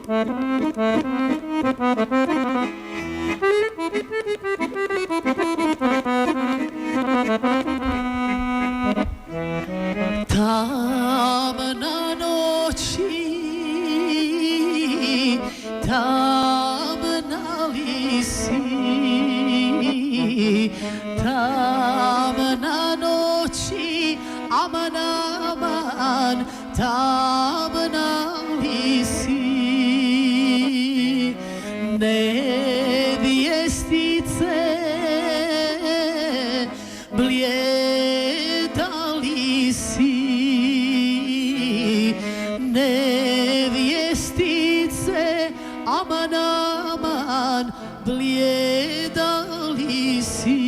Tamna noći, tamna visi, tamna noći, aman, aman, tamna visi. Nevjestice bljedali si, nevjestice, aman, aman, bljedali si.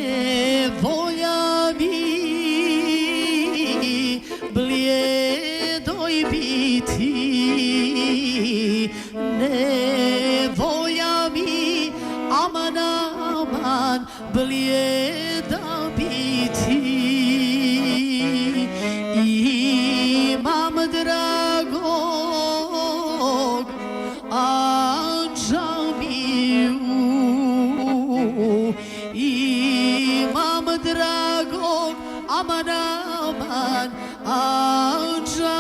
Nevolja mi bljedoj biti, nevolja mi, aman, aman, blijeda biti. Imam dragog Andžamiju, imam dragog, aman, aman, Andžamiju.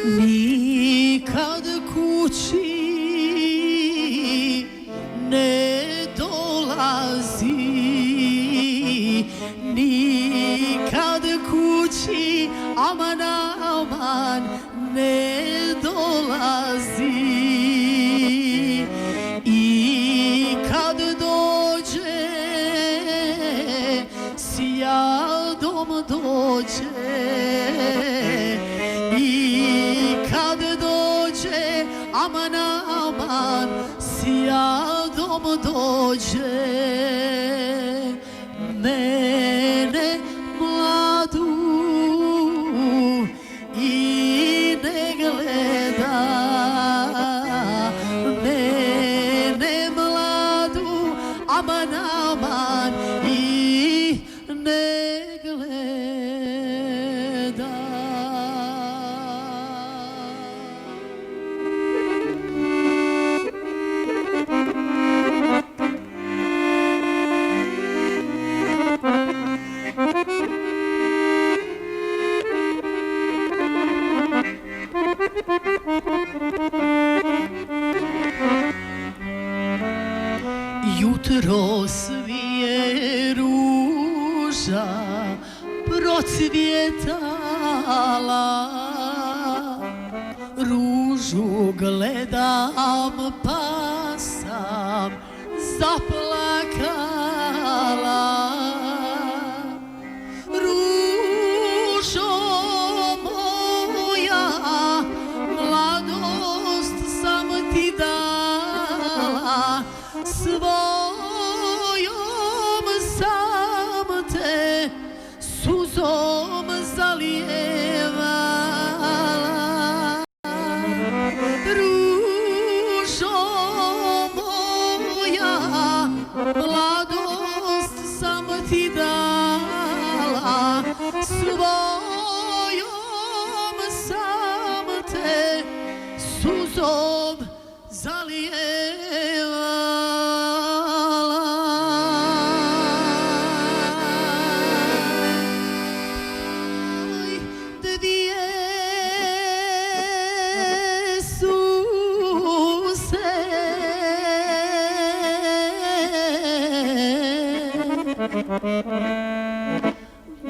Nikad kući ne dolazi, nikad kući, aman, aman, ne dolazi. I kad dođe, sjadom dođe, i kad dođe, aman, aman, sjadom dođe. Mene mladu i ne gleda, mene mladu, aman, aman, i ne gleda. Jutro svije ruža procvjetala, ružu gledam pa sam zaplakala. Ružo moja, mladost sam ti dala, svojom sam te suzom zalijevala. Ružo moja, mladost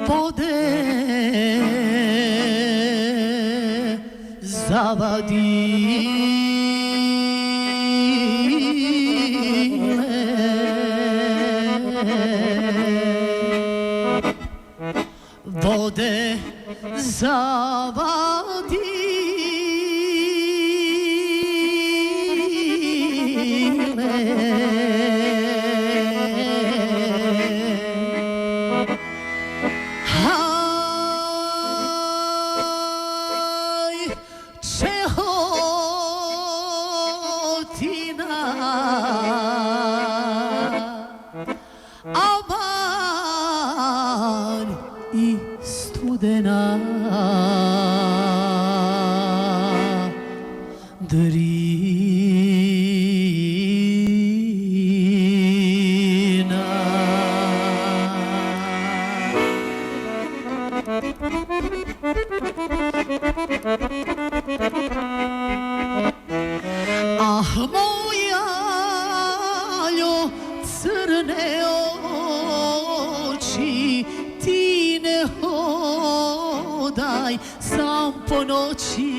vode zavadile, vode zavadile. Aj, čehotina, aman i studena, drina. Ah, moja ljo, crne oči, ti ne hodaj sam po noći,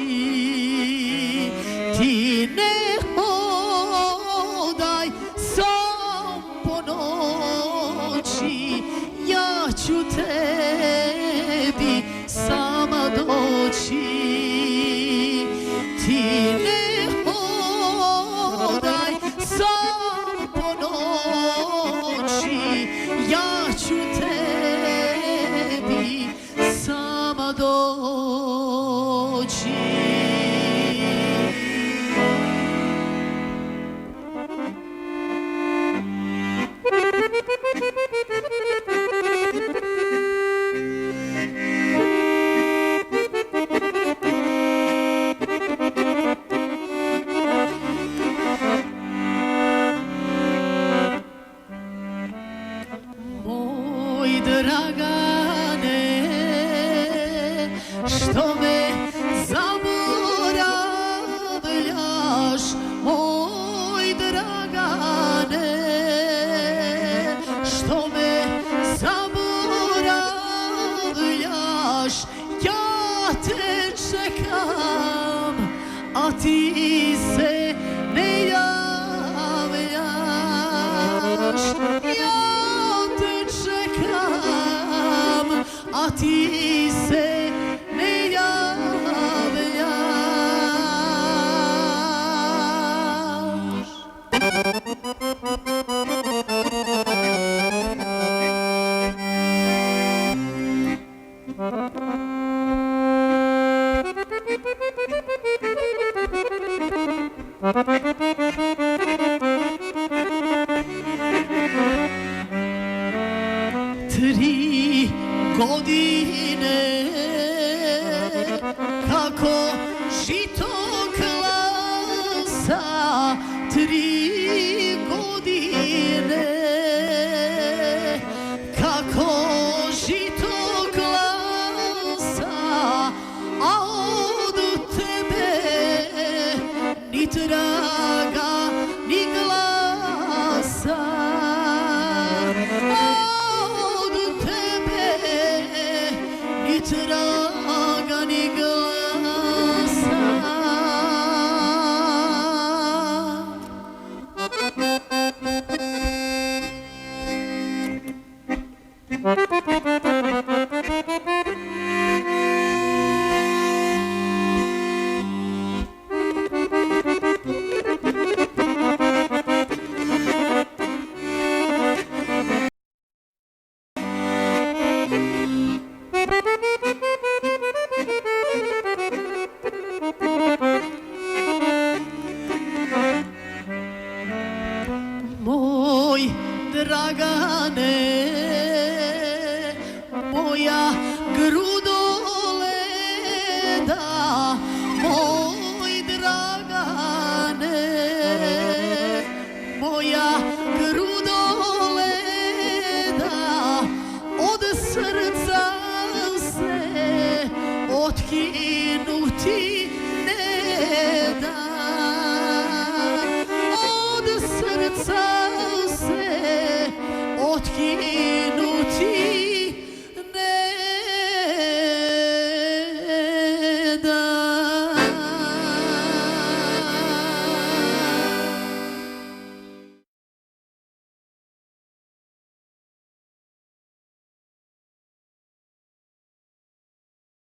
ti ne hodaj sam po noći, ja ću tebi sama doći. Ti ne hodaj sam po noći, ja ću tebi sama doći. Moj Dragane, što me zaboravljaš, moj Dragane, što me zaboravljaš, ja te čekam, a ti se ne javljaš. Ja te čekam, a ti se ne javljaš. Tri godine kako žito klasa, 3 godine kako žito klasa, a od tebe ni traga ni glasa. Od tebe ni traga ni glasa.